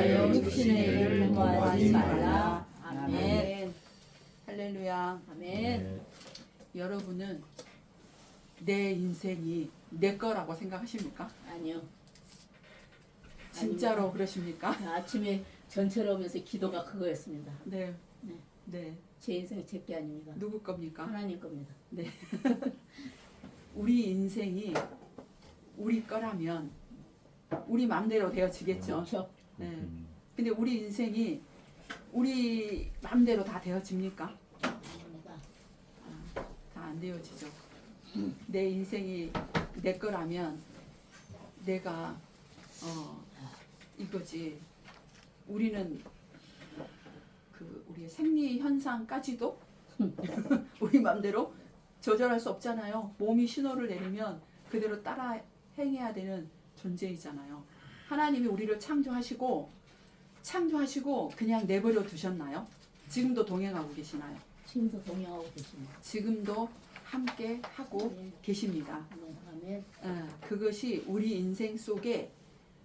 위하여 육신의 일을 도모하지 말라. 아멘. 아멘. 할렐루야. 아멘. 여러분은 내 인생이 내 거라고 생각하십니까? 아니요. 진짜로 아닙니다. 그러십니까? 아침에 전철 오면서 기도가 그거였습니다. 네. 네. 네. 제 인생이 제 게 아닙니다. 누구 겁니까? 하나님 겁니다. 네. 우리 인생이 우리 거라면 우리 마음대로 되어지겠죠. 그렇죠. 네. 근데 우리 인생이 우리 마음대로 다 되어집니까? 아닙니다. 다 안 되어지죠. 내 인생이 내 거라면 내가 이거지. 우리는 그 우리의 생리 현상까지도 우리 마음대로 조절할 수 없잖아요. 몸이 신호를 내리면 그대로 따라 행해야 되는 존재이잖아요. 하나님이 우리를 창조하시고 그냥 내버려 두셨나요? 지금도 동행하고 계시나요? 지금도 동행하고 계십니다. 지금도 함께 하고 네. 계십니다. 아멘. 그것이 우리 인생 속에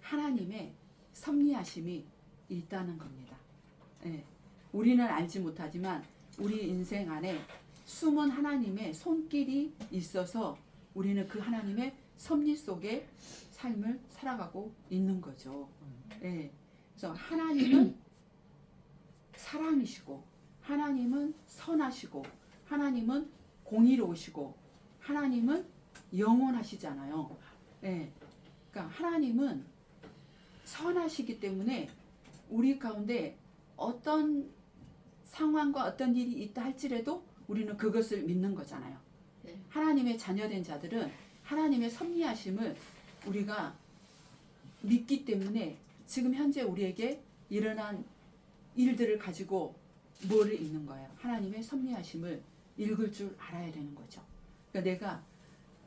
하나님의 섭리하심이 있다는 겁니다. 예, 우리는 알지 못하지만 우리 인생 안에 숨은 하나님의 손길이 있어서 우리는 그 하나님의 섭리 속에 삶을 살아가고 있는 거죠. 예, 그래서 하나님은 사랑이시고 하나님은 선하시고 하나님은 공의로우시고 하나님은 영원하시잖아요. 예, 그러니까 하나님은 선하시기 때문에 우리 가운데 어떤 상황과 어떤 일이 있다 할지라도 우리는 그것을 믿는 거잖아요. 네. 하나님의 자녀된 자들은 하나님의 섭리하심을 우리가 믿기 때문에 지금 현재 우리에게 일어난 일들을 가지고 뭐를 읽는 거예요? 하나님의 섭리하심을 읽을 줄 알아야 되는 거죠. 그러니까 내가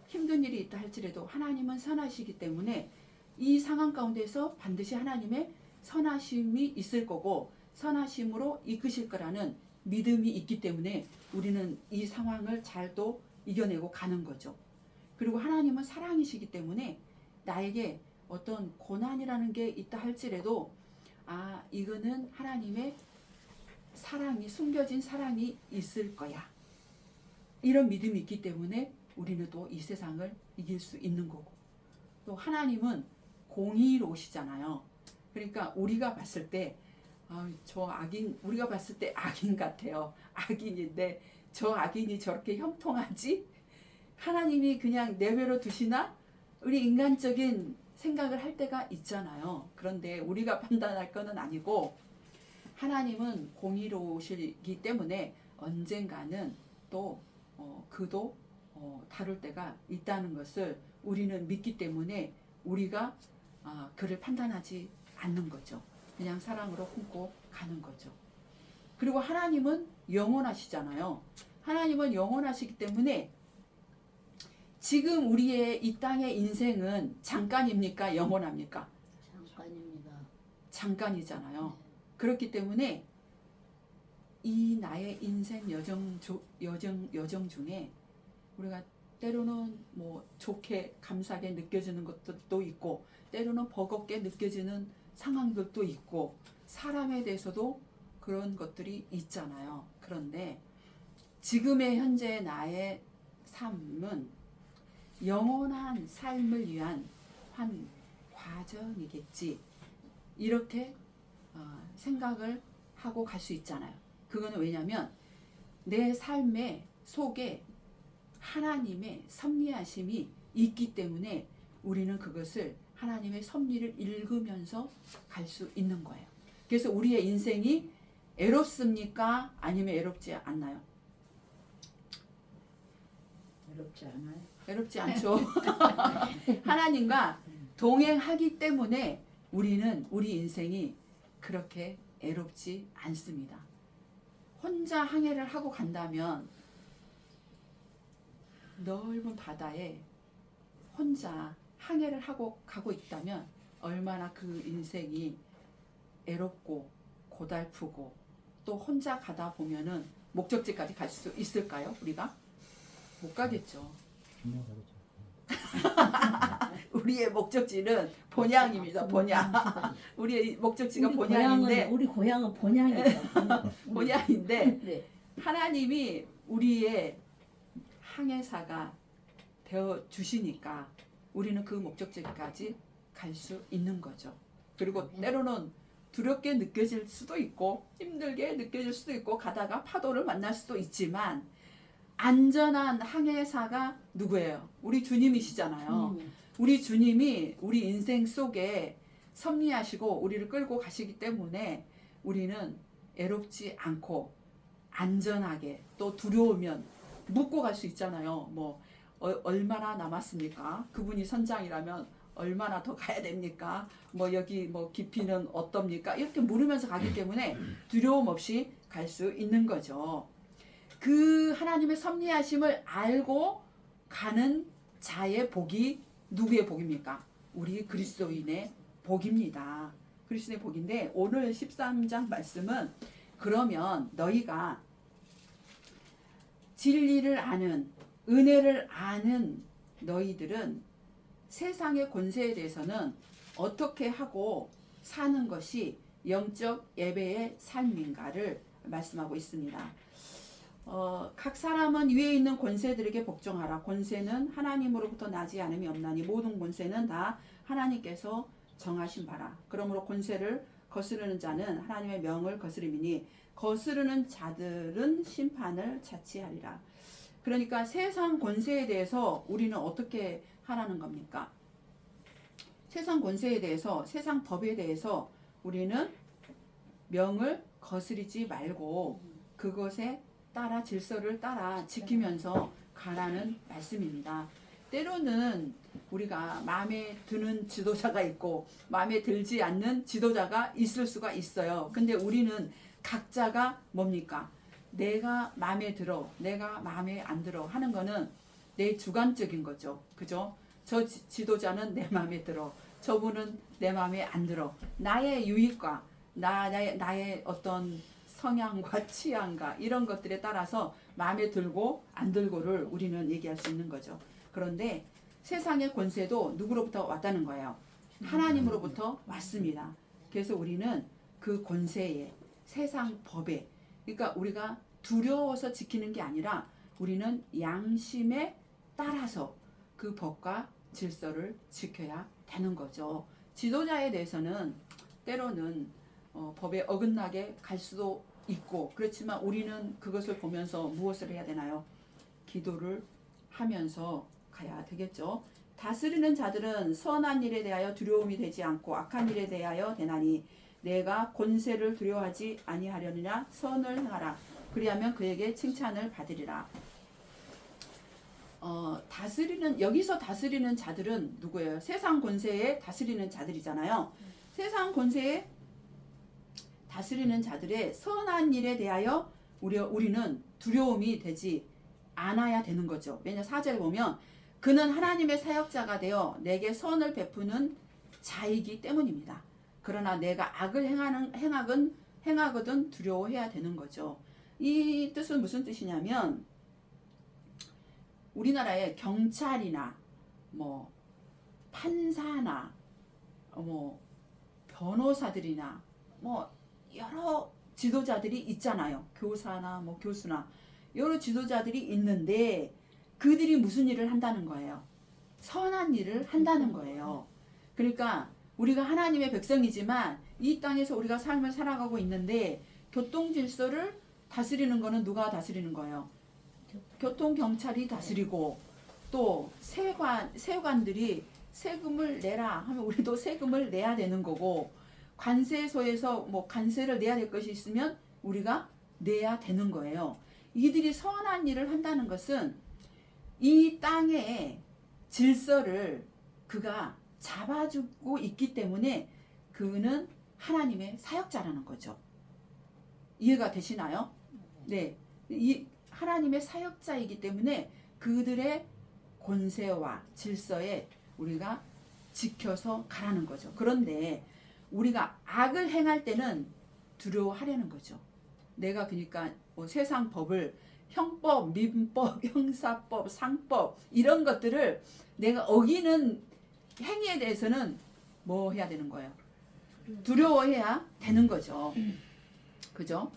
힘든 일이 있다 할지라도 하나님은 선하시기 때문에 이 상황 가운데서 반드시 하나님의 선하심이 있을 거고 선하심으로 이끄실 거라는 믿음이 있기 때문에 우리는 이 상황을 잘 또 이겨내고 가는 거죠. 그리고 하나님은 사랑이시기 때문에 나에게 어떤 고난이라는 게 있다 할지라도 이거는 하나님의 사랑이 숨겨진 사랑이 있을 거야. 이런 믿음이 있기 때문에 우리는 또 이 세상을 이길 수 있는 거고 또 하나님은 공의로우시잖아요. 그러니까 우리가 봤을 때 저 악인 우리가 봤을 때 악인 같아요. 악인인데 저 악인이 저렇게 형통하지? 하나님이 그냥 내버려 두시나? 우리 인간적인 생각을 할 때가 있잖아요. 그런데 우리가 판단할 거는 아니고 하나님은 공의로우시기 때문에 언젠가는 또 그도 다룰 때가 있다는 것을 우리는 믿기 때문에 우리가 그를 판단하지 않는 거죠. 그냥 사랑으로 품고 가는 거죠. 그리고 하나님은 영원하시잖아요. 하나님은 영원하시기 때문에 지금 우리의 이 땅의 인생은 잠깐입니까? 영원합니까? 잠깐입니다. 잠깐이잖아요. 그렇기 때문에 이 나의 인생 여정 중에 우리가 때로는 뭐 좋게 감사하게 느껴지는 것도 있고 때로는 버겁게 느껴지는 상황들도 있고 사람에 대해서도 그런 것들이 있잖아요. 그런데 지금의 현재 나의 삶은 영원한 삶을 위한 한 과정이겠지. 이렇게 생각을 하고 갈 수 있잖아요. 그거는 왜냐하면 내 삶의 속에 하나님의 섭리하심이 있기 때문에 우리는 그것을 하나님의 섭리를 읽으면서 갈 수 있는 거예요. 그래서 우리의 인생이 애롭습니까? 아니면 애롭지 않나요? 어렵지 않아요? 애롭지 않죠. 하나님과 동행하기 때문에 우리는 우리 인생이 그렇게 애롭지 않습니다. 혼자 항해를 하고 간다면 넓은 바다에 혼자 항해를 하고 가고 있다면 얼마나 그 인생이 애롭고 고달프고 또 혼자 가다 보면은 목적지까지 갈 수 있을까요? 우리가 못 가겠죠. 우리의 목적지는 본향입니다. 본향. 우리의 목적지가 본향인데 우리 고향은 본향이죠. 본향인데 네. 하나님이 우리의 항해사가 되어 주시니까 우리는 그 목적지까지 갈 수 있는 거죠. 그리고 때로는 두렵게 느껴질 수도 있고 힘들게 느껴질 수도 있고 가다가 파도를 만날 수도 있지만 안전한 항해사가 누구예요? 우리 주님이시잖아요. 우리 주님이 우리 인생 속에 섭리하시고 우리를 끌고 가시기 때문에 우리는 애롭지 않고 안전하게 또 두려우면 묻고 갈 수 있잖아요. 뭐 얼마나 남았습니까? 그분이 선장이라면 얼마나 더 가야 됩니까? 뭐 여기 뭐 깊이는 어떻습니까? 이렇게 물으면서 가기 때문에 두려움 없이 갈 수 있는 거죠. 그 하나님의 섭리하심을 알고 가는 자의 복이 누구의 복입니까? 우리 그리스도인의 복입니다. 그리스도의 복인데 오늘 13장 말씀은 그러면 너희가 진리를 아는 은혜를 아는 너희들은 세상의 권세에 대해서는 어떻게 하고 사는 것이 영적 예배의 삶인가를 말씀하고 있습니다. 각 사람은 위에 있는 권세들에게 복종하라. 권세는 하나님으로부터 나지 않음이 없나니 모든 권세는 다 하나님께서 정하신 바라. 그러므로 권세를 거스르는 자는 하나님의 명을 거스름이니 거스르는 자들은 심판을 자취하리라. 그러니까 세상 권세에 대해서 우리는 어떻게 하라는 겁니까? 세상 권세에 대해서, 세상 법에 대해서 우리는 명을 거스르지 말고 그것에 따라 질서를 따라 지키면서 가라는 말씀입니다. 때로는 우리가 마음에 드는 지도자가 있고 마음에 들지 않는 지도자가 있을 수가 있어요. 근데 우리는 각자가 뭡니까? 내가 마음에 들어, 내가 마음에 안 들어 하는 거는 내 주관적인 거죠. 그죠? 저 지도자는 내 마음에 들어. 저분은 내 마음에 안 들어. 나의 유익과 나의 어떤 성향과 취향과 이런 것들에 따라서 마음에 들고 안 들고를 우리는 얘기할 수 있는 거죠. 그런데 세상의 권세도 누구로부터 왔다는 거예요. 하나님으로부터 왔습니다. 그래서 우리는 그 권세에 세상 법에 그러니까 우리가 두려워서 지키는 게 아니라 우리는 양심에 따라서 그 법과 질서를 지켜야 되는 거죠. 지도자에 대해서는 때로는 법에 어긋나게 갈 수도 있고 그렇지만 우리는 그것을 보면서 무엇을 해야 되나요? 기도를 하면서 가야 되겠죠. 다스리는 자들은 선한 일에 대하여 두려움이 되지 않고 악한 일에 대하여 되나니 내가 권세를 두려워하지 아니하려느냐 선을 행하라. 그리하면 그에게 칭찬을 받으리라. 여기서 다스리는 자들은 누구예요? 세상 권세에 다스리는 자들이잖아요. 세상 권세에 다스리는 자들의 선한 일에 대하여 우리는 두려움이 되지 않아야 되는 거죠. 왜냐 4절에 보면 그는 하나님의 사역자가 되어 내게 선을 베푸는 자이기 때문입니다. 그러나 내가 악을 행하거든 두려워해야 되는 거죠. 이 뜻은 무슨 뜻이냐면 우리나라의 경찰이나 뭐 판사나 뭐 변호사들이나 뭐 여러 지도자들이 있잖아요. 교사나 뭐 교수나 여러 지도자들이 있는데 그들이 무슨 일을 한다는 거예요? 선한 일을 한다는 거예요. 그러니까 우리가 하나님의 백성이지만 이 땅에서 우리가 삶을 살아가고 있는데 교통 질서를 다스리는 거는 누가 다스리는 거예요? 교통경찰이 다스리고 또 세관들이 세금을 내라 하면 우리도 세금을 내야 되는 거고 관세소에서 뭐 관세를 내야 될 것이 있으면 우리가 내야 되는 거예요. 이들이 선한 일을 한다는 것은 이 땅의 질서를 그가 잡아주고 있기 때문에 그는 하나님의 사역자라는 거죠. 이해가 되시나요? 네. 이 하나님의 사역자이기 때문에 그들의 권세와 질서에 우리가 지켜서 가라는 거죠. 그런데 우리가 악을 행할 때는 두려워하려는 거죠. 내가 그러니까 뭐 세상 법을 형법, 민법, 형사법, 상법 이런 것들을 내가 어기는 행위에 대해서는 뭐 해야 되는 거예요? 두려워해야 되는 거죠. 그죠?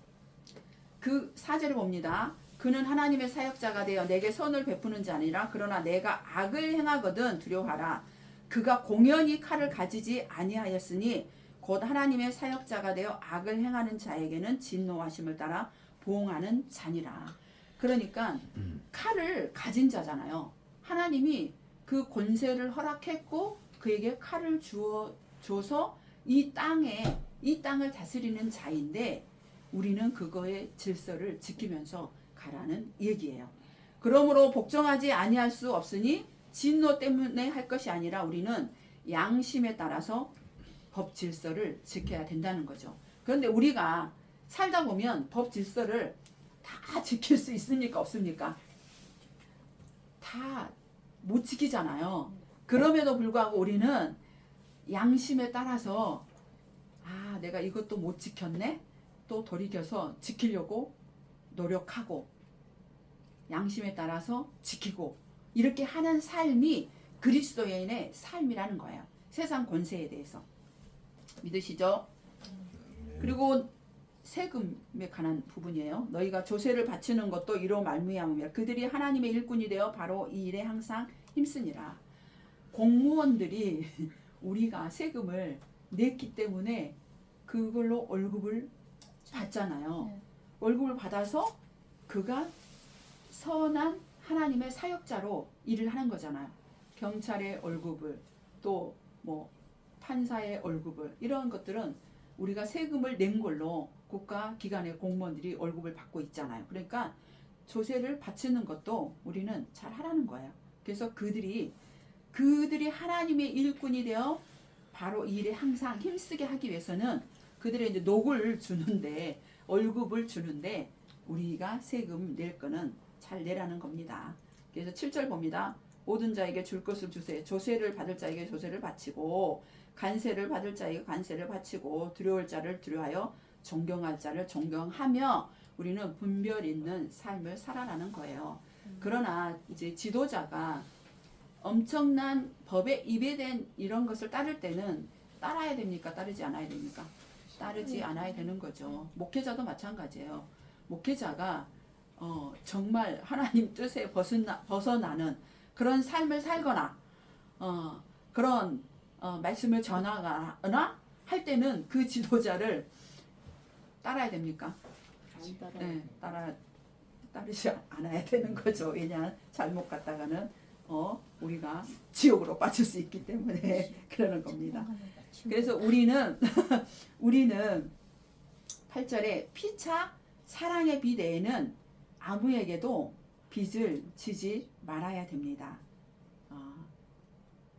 그 4절을 봅니다. 그는 하나님의 사역자가 되어 내게 선을 베푸는 자 아니라 그러나 내가 악을 행하거든 두려워하라. 그가 공연히 칼을 가지지 아니하였으니 곧 하나님의 사역자가 되어 악을 행하는 자에게는 진노하심을 따라 보응하는 자니라. 그러니까 칼을 가진 자잖아요. 하나님이 그 권세를 허락했고 그에게 칼을 줘서 이 땅을 다스리는 자인데 우리는 그거의 질서를 지키면서 가라는 얘기예요. 그러므로 복종하지 아니할 수 없으니 진노 때문에 할 것이 아니라 우리는 양심에 따라서 법 질서를 지켜야 된다는 거죠. 그런데 우리가 살다 보면 법 질서를 다 지킬 수 있습니까? 없습니까? 다 못 지키잖아요. 그럼에도 불구하고 우리는 양심에 따라서 내가 이것도 못 지켰네? 또 돌이켜서 지키려고 노력하고 양심에 따라서 지키고 이렇게 하는 삶이 그리스도인의 삶이라는 거예요. 세상 권세에 대해서. 믿으시죠? 그리고 세금에 관한 부분이에요. 너희가 조세를 바치는 것도 이로 말미암으며 그들이 하나님의 일꾼이 되어 바로 이 일에 항상 힘쓰니라. 공무원들이 우리가 세금을 냈기 때문에 그걸로 월급을 받잖아요. 네. 월급을 받아서 그가 선한 하나님의 사역자로 일을 하는 거잖아요. 경찰의 월급을 또 뭐 판사의 월급을 이런 것들은 우리가 세금을 낸 걸로 국가 기관의 공무원들이 월급을 받고 있잖아요. 그러니까 조세를 바치는 것도 우리는 잘 하라는 거예요. 그래서 그들이 하나님의 일꾼이 되어 바로 이 일에 항상 힘쓰게 하기 위해서는 그들의 이제 녹을 주는데 월급을 주는데 우리가 세금 낼 거는 잘 내라는 겁니다. 그래서 7절 봅니다. 모든 자에게 줄 것을 주세요. 조세를 받을 자에게 조세를 바치고 관세를 받을 자에게 관세를 바치고 두려울 자를 두려워하여 존경할 자를 존경하며 우리는 분별 있는 삶을 살아가는 거예요. 그러나 이제 지도자가 엄청난 법에 입에된 이런 것을 따를 때는 따라야 됩니까? 따르지 않아야 됩니까? 따르지 않아야 되는 거죠. 목회자도 마찬가지예요. 목회자가 정말 하나님 뜻에 벗어나는 그런 삶을 살거나 그런 말씀을 전하거나 할 때는 그 지도자를 따라야 됩니까? 안 따라. 네, 따르지 않아야 되는 거죠. 왜냐 잘못 갔다가는 우리가 지옥으로 빠질 수 있기 때문에 그러는 겁니다. 그래서 우리는 8절에 피차 사랑의 비대에는 아무에게도 빚을 지지 말아야 됩니다.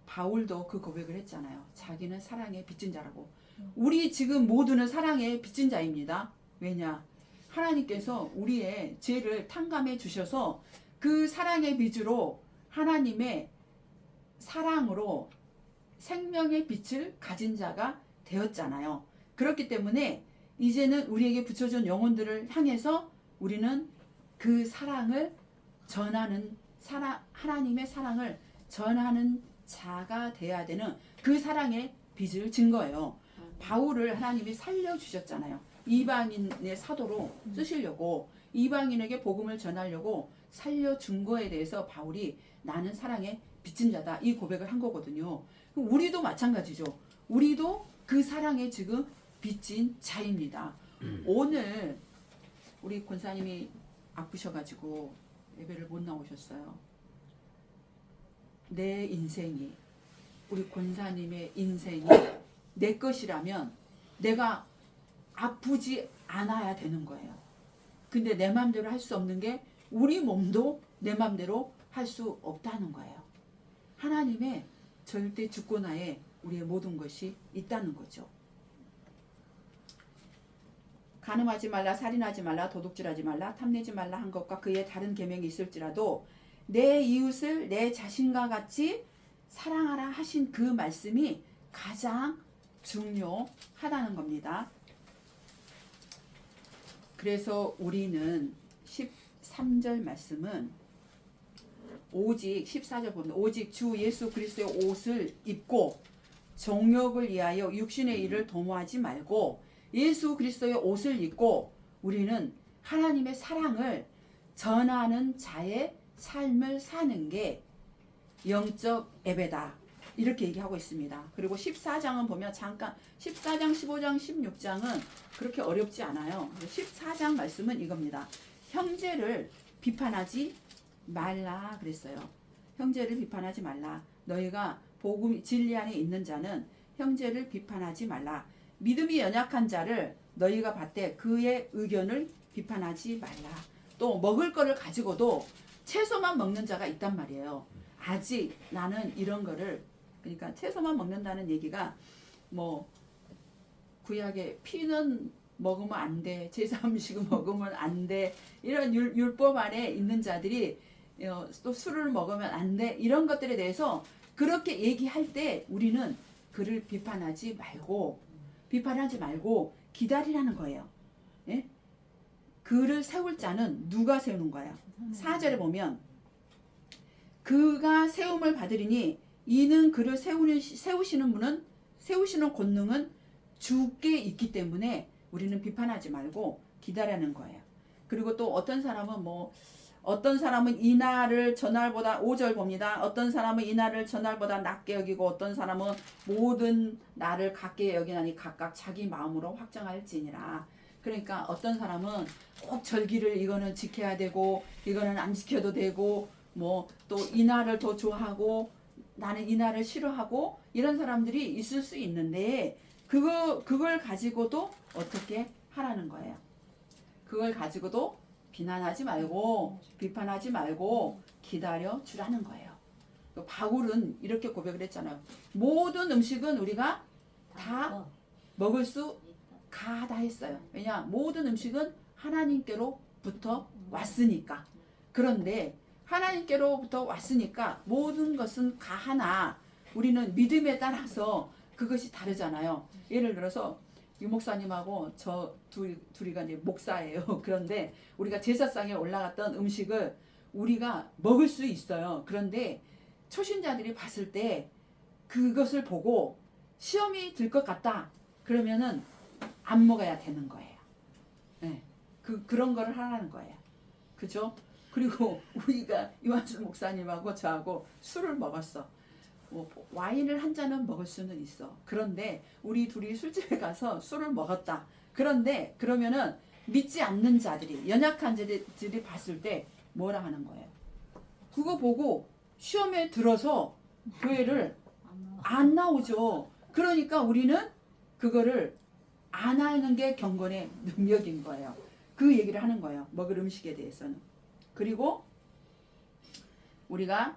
바울도 그 고백을 했잖아요. 자기는 사랑의 빚진 자라고. 우리 지금 모두는 사랑의 빚진 자입니다. 왜냐? 하나님께서 우리의 죄를 탕감해 주셔서 그 사랑의 빚으로 하나님의 사랑으로 생명의 빛을 가진 자가 되었잖아요. 그렇기 때문에 이제는 우리에게 붙여준 영혼들을 향해서 우리는 그 사랑을 전하는 하나님의 사랑을 전하는 자가 돼야 되는 그 사랑의 빚을 진 거예요. 바울을 하나님이 살려주셨잖아요. 이방인의 사도로 쓰시려고 이방인에게 복음을 전하려고 살려준 거에 대해서 바울이 나는 사랑의 빚진 자다 이 고백을 한 거거든요. 우리도 마찬가지죠. 우리도 그 사랑에 지금 빚진 자입니다. 오늘 우리 권사님이 아프셔가지고 예배를 못 나오셨어요. 내 인생이 우리 권사님의 인생이 내 것이라면 내가 아프지 않아야 되는 거예요. 근데 내 마음대로 할 수 없는 게 우리 몸도 내 마음대로 할 수 없다는 거예요. 하나님의 절대 주권하에 우리의 모든 것이 있다는 거죠. 간음하지 말라, 살인하지 말라, 도둑질하지 말라, 탐내지 말라 한 것과 그의 다른 계명이 있을지라도 내 이웃을 내 자신과 같이 사랑하라 하신 그 말씀이 가장 중요하다는 겁니다. 그래서 우리는 13절 말씀은 오직 14절 보면 오직 주 예수 그리스도의 옷을 입고 정욕을 위하여 육신의 일을 도모하지 말고 예수 그리스도의 옷을 입고 우리는 하나님의 사랑을 전하는 자의 삶을 사는 게 영적 예배다. 이렇게 얘기하고 있습니다. 그리고 14장은 보면 잠깐 14장, 15장, 16장은 그렇게 어렵지 않아요. 14장 말씀은 이겁니다. 형제를 비판하지 말라 그랬어요. 형제를 비판하지 말라. 너희가 복음 진리 안에 있는 자는 형제를 비판하지 말라. 믿음이 연약한 자를 너희가 봤되 그의 의견을 비판하지 말라. 또 먹을 거를 가지고도 채소만 먹는 자가 있단 말이에요. 아직 나는 이런 거를 그러니까 채소만 먹는다는 얘기가 뭐 구약에 피는 먹으면 안 돼, 제사 음식은 먹으면 안 돼, 이런 율법 안에 있는 자들이 또 술을 먹으면 안 돼, 이런 것들에 대해서 그렇게 얘기할 때 우리는 그를 비판하지 말고 기다리라는 거예요. 예? 그를 세울 자는 누가 세우는 거예요? 4절에 보면 그가 세움을 받으리니 이는 그를 세우시는 분은 세우시는 권능은 주께 있기 때문에 우리는 비판하지 말고 기다리는 거예요. 그리고 또 어떤 사람은 이 날을 저날보다 5절 봅니다. 어떤 사람은 이 날을 저날보다 낮게 여기고 어떤 사람은 모든 날을 같게 여기나니 각각 자기 마음으로 확정할지니라. 그러니까 어떤 사람은 꼭 절기를 이거는 지켜야 되고 이거는 안 지켜도 되고 뭐 또 이 날을 더 좋아하고 나는 이 날을 싫어하고 이런 사람들이 있을 수 있는데 그걸 가지고도 어떻게 하라는 거예요. 그걸 가지고도 비난하지 말고 비판하지 말고 기다려 주라는 거예요. 바울은 이렇게 고백을 했잖아요. 모든 음식은 우리가 다 먹을 수 가다 했어요. 왜냐? 모든 음식은 하나님께로부터 왔으니까. 그런데 하나님께로부터 왔으니까 모든 것은 가하나 우리는 믿음에 따라서 그것이 다르잖아요. 예를 들어서 유 목사님하고 저 둘이가 이제 목사예요. 그런데 우리가 제사상에 올라갔던 음식을 우리가 먹을 수 있어요. 그런데 초신자들이 봤을 때 그것을 보고 시험이 들 것 같다. 그러면은 안 먹어야 되는 거예요. 네. 그런 거를 하라는 거예요. 그죠? 그리고 우리가 유한수 목사님하고 저하고 술을 먹었어. 와인을 한 잔은 먹을 수는 있어. 그런데 우리 둘이 술집에 가서 술을 먹었다. 그런데 그러면은 믿지 않는 자들이 연약한 자들이 봤을 때 뭐라 하는 거예요? 그거 보고 시험에 들어서 교회를 안 나오죠. 그러니까 우리는 그거를 안 하는 게 경건의 능력인 거예요. 그 얘기를 하는 거예요. 먹을 음식에 대해서는. 그리고 우리가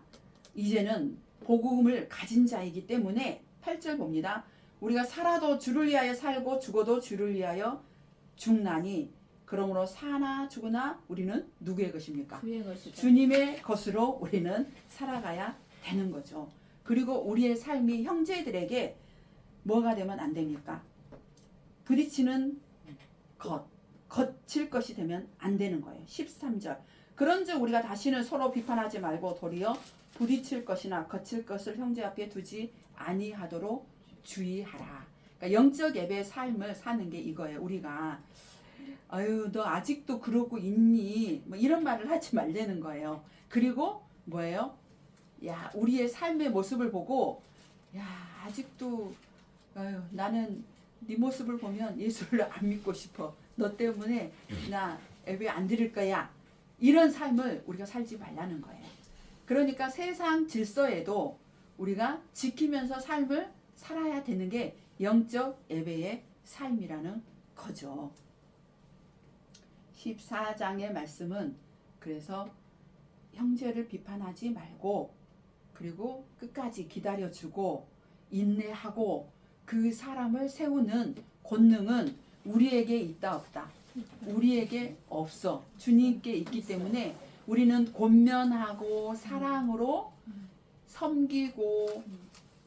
이제는 복음을 가진 자이기 때문에 8절 봅니다. 우리가 살아도 주를 위하여 살고 죽어도 주를 위하여 죽나니 그러므로 사나 죽으나 우리는 누구의 것입니까? 주님의 것으로 우리는 살아가야 되는 거죠. 그리고 우리의 삶이 형제들에게 뭐가 되면 안 됩니까? 부딪히는 거칠 것이 되면 안 되는 거예요. 13절. 그런즉 우리가 다시는 서로 비판하지 말고 도리어 부딪힐 것이나 거칠 것을 형제 앞에 두지 아니하도록 주의하라. 그러니까 영적 예배의 삶을 사는 게 이거예요. 우리가 아유 너 아직도 그러고 있니? 뭐 이런 말을 하지 말라는 거예요. 그리고 뭐예요? 야 우리의 삶의 모습을 보고 야 아직도 아유 나는 네 모습을 보면 예수를 안 믿고 싶어. 너 때문에 나 예배 안 드릴 거야. 이런 삶을 우리가 살지 말라는 거예요. 그러니까 세상 질서에도 우리가 지키면서 삶을 살아야 되는 게 영적 예배의 삶이라는 거죠. 14장의 말씀은 그래서 형제를 비판하지 말고 그리고 끝까지 기다려주고 인내하고 그 사람을 세우는 권능은 우리에게 있다 없다? 우리에게 없어. 주님께 있기 때문에 우리는 권면하고 사랑으로 섬기고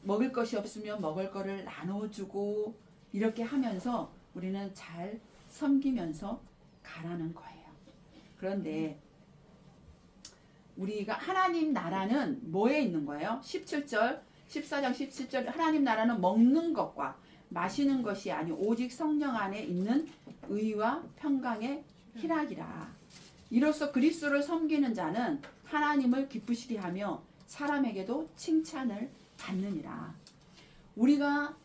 먹을 것이 없으면 먹을 거를 나눠주고 이렇게 하면서 우리는 잘 섬기면서 가라는 거예요. 그런데 우리가 하나님 나라는 뭐에 있는 거예요? 17절, 14장 17절 하나님 나라는 먹는 것과 마시는 것이 아니 오직 성령 안에 있는 의와 평강의 희락이라. 이로써 그리스도를 섬기는 자는 하나님을 기쁘시게 하며 사람에게도 칭찬을 받느니라. 우리가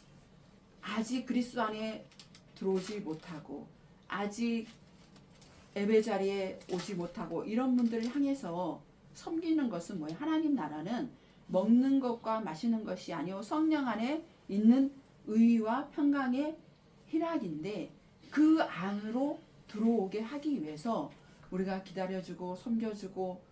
아직 그리스도 안에 들어오지 못하고 아직 예배 자리에 오지 못하고 이런 분들을 향해서 섬기는 것은 뭐예요? 하나님 나라는 먹는 것과 마시는 것이 아니요 성령 안에 있는 의와 평강의 희락인데 그 안으로 들어오게 하기 위해서 우리가 기다려주고 섬겨주고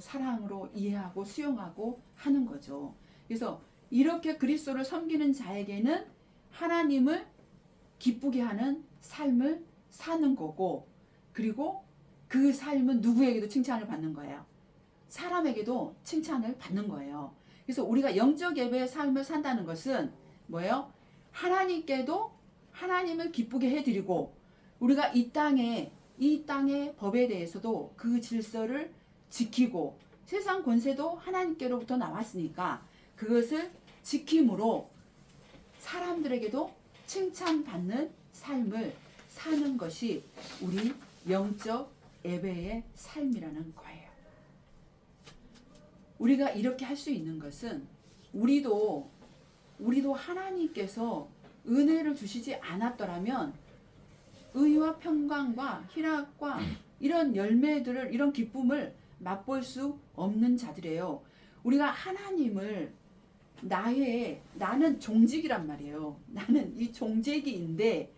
사랑으로 이해하고 수용하고 하는 거죠. 그래서 이렇게 그리스도를 섬기는 자에게는 하나님을 기쁘게 하는 삶을 사는 거고, 그리고 그 삶은 누구에게도 칭찬을 받는 거예요. 사람에게도 칭찬을 받는 거예요. 그래서 우리가 영적 예배의 삶을 산다는 것은 뭐예요? 하나님께도 하나님을 기쁘게 해드리고, 우리가 이 땅의 법에 대해서도 그 질서를 지키고, 세상 권세도 하나님께로부터 나왔으니까 그것을 지킴으로 사람들에게도 칭찬받는 삶을 사는 것이 우리 영적 예배의 삶이라는 거예요. 우리가 이렇게 할 수 있는 것은 우리도 하나님께서 은혜를 주시지 않았더라면 의와 평강과 희락과 이런 열매들을, 이런 기쁨을 맛볼 수 없는 자들이에요. 우리가 하나님을 나는 종직이란 말이에요. 나는 이 종직이인데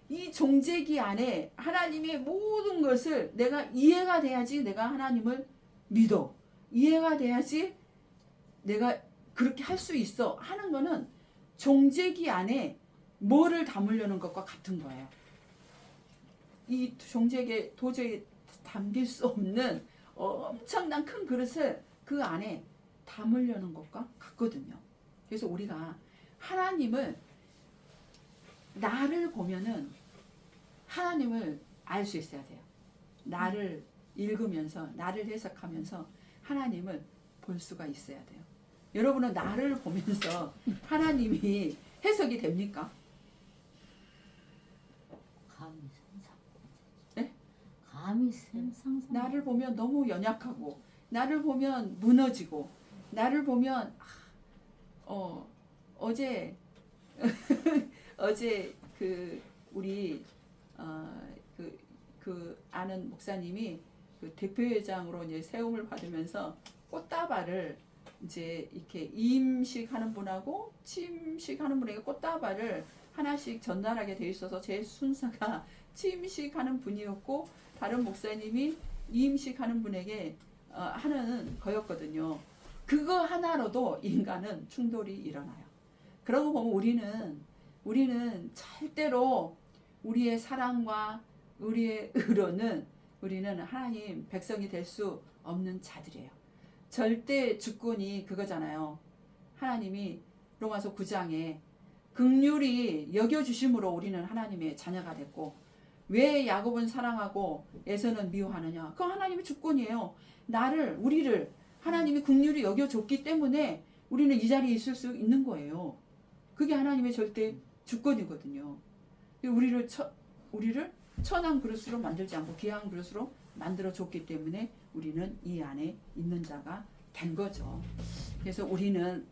이 종직이 안에 하나님의 모든 것을 내가 이해가 돼야지 내가 하나님을 믿어. 이해가 돼야지 내가 그렇게 할 수 있어 하는 거는 종직이 안에 뭐를 담으려는 것과 같은 거예요. 이 종직에 도저히 담길 수 없는 엄청난 큰 그릇을 그 안에 담으려는 것과 같거든요. 그래서 우리가 하나님을, 나를 보면은 하나님을 알 수 있어야 돼요. 나를 읽으면서, 나를 해석하면서 하나님을 볼 수가 있어야 돼요. 여러분은 나를 보면서 하나님이 해석이 됩니까? 감히 상상. 네? 감히 상상. 나를 보면 너무 연약하고, 나를 보면 무너지고, 나를 보면 어제 어제 우리 아는 목사님이 그 대표회장으로 이제 세움을 받으면서 꽃다발을 이제 이렇게 임식하는 분하고 침식하는 분에게 꽃다발을 하나씩 전달하게 돼 있어서 제 순서가 침식하는 분이었고 다른 목사님이 임식하는 분에게 하는 거였거든요. 그거 하나로도 인간은 충돌이 일어나요. 그러고 보면 우리는 절대로 우리의 사랑과 우리의 의로는 우리는 하나님 백성이 될 수 없는 자들이에요. 절대 주권이 그거잖아요. 하나님이 로마서 9장에 긍휼히 여겨주심으로 우리는 하나님의 자녀가 됐고, 왜 야곱은 사랑하고 에서는 미워하느냐? 그건 하나님의 주권이에요. 우리를 하나님이 긍휼히 여겨줬기 때문에 우리는 이 자리에 있을 수 있는 거예요. 그게 하나님의 절대 주권이거든요. 우리를 천한 그릇으로 만들지 않고 귀한 그릇으로 만들어줬기 때문에 우리는 이 안에 있는 자가 된 거죠. 그래서 우리는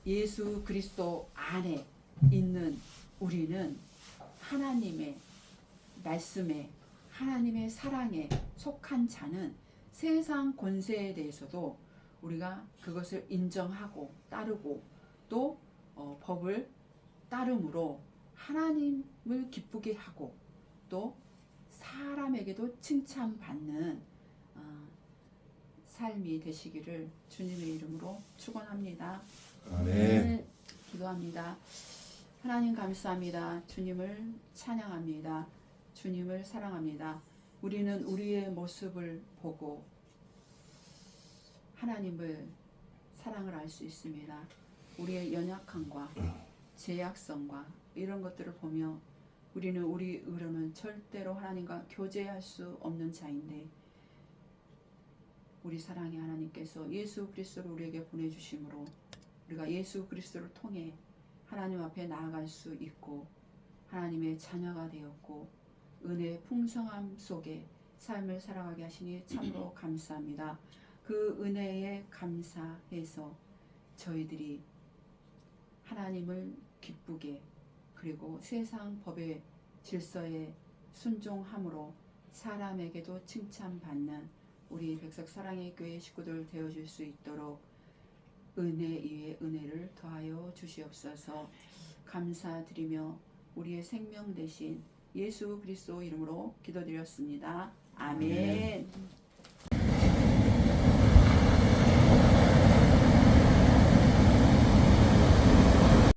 예수 그리스도 안에 있는 우리는 하나님의 말씀에, 하나님의 사랑에 속한 자는 세상 권세에 대해서도 우리가 그것을 인정하고 따르고 또 법을 따름으로 하나님을 기쁘게 하고 또 사람에게도 칭찬받는 삶이 되시기를 주님의 이름으로 축원합니다. 아멘. 기도합니다. 하나님 감사합니다. 주님을 찬양합니다. 주님을 사랑합니다. 우리는 우리의 모습을 보고 하나님을 사랑을 알 수 있습니다. 우리의 연약함과 제약성과 이런 것들을 보며 우리는 우리 의로는 절대로 하나님과 교제할 수 없는 자인데 우리 사랑의 하나님께서 예수 그리스도를 우리에게 보내주심으로 우리가 예수 그리스도를 통해 하나님 앞에 나아갈 수 있고 하나님의 자녀가 되었고 은혜의 풍성함 속에 삶을 살아가게 하시니 참으로 감사합니다. 그 은혜에 감사해서 저희들이 하나님을 기쁘게 그리고 세상 법의 질서에 순종함으로 사람에게도 칭찬받는 우리 백석 사랑의 교회 식구들 되어줄 수 있도록 은혜 위에 은혜를 더하여 주시옵소서. 감사드리며 우리의 생명 대신 예수 그리스도 이름으로 기도드렸습니다. 아멘.